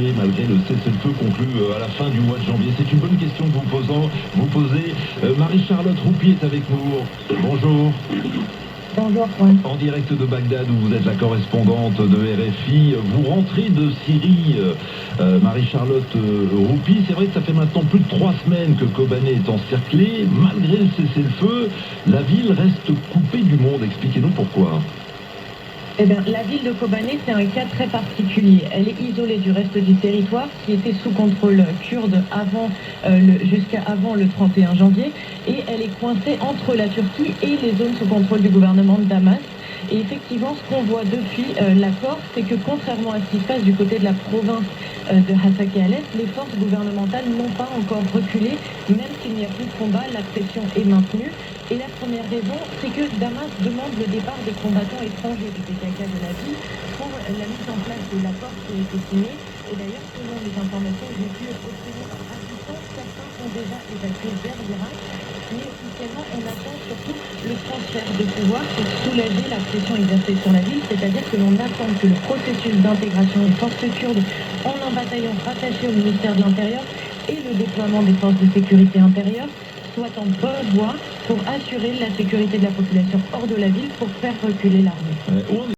Et malgré le cessez-le-feu conclu à la fin du mois de janvier, c'est une bonne question que vous posez. Marie-Charlotte Roupy est avec nous. Bonjour. Bonjour, Juan. En direct de Bagdad, où vous êtes la correspondante de RFI. Vous rentrez de Syrie, Marie-Charlotte Roupy. C'est vrai que ça fait maintenant plus de 3 semaines que Kobané est encerclé. Malgré le cessez-le-feu, la ville reste coupée du monde. Expliquez-nous pourquoi. Eh bien, la ville de Kobané, c'est un cas très particulier. Elle est isolée du reste du territoire qui était sous contrôle kurde jusqu'à avant le 31 janvier. Et elle est coincée entre la Turquie et les zones sous contrôle du gouvernement de Damas. Et effectivement, ce qu'on voit depuis l'accord, c'est que contrairement à ce qui se passe du côté de la province de Hasaka et Alès, les forces gouvernementales n'ont pas encore reculé, même s'il n'y a plus de combat, la pression est maintenue. Et la première raison, c'est que Damas demande le départ des combattants étrangers du PKK de la ville pour la mise en place de l'accord qui a été signé. Et d'ailleurs, selon les informations que j'ai pu obtenir à distance, certains sont déjà évacués vers l'Irak. Mais officiellement, on attend surtout le transfert de pouvoir pour soulager la pression exercée sur la ville, c'est-à-dire que l'on attend que le processus d'intégration des forces kurdes en un bataillon rattaché au ministère de l'Intérieur et le déploiement des forces de sécurité intérieure soit en bonne voie pour assurer la sécurité de la population hors de la ville pour faire reculer l'armée.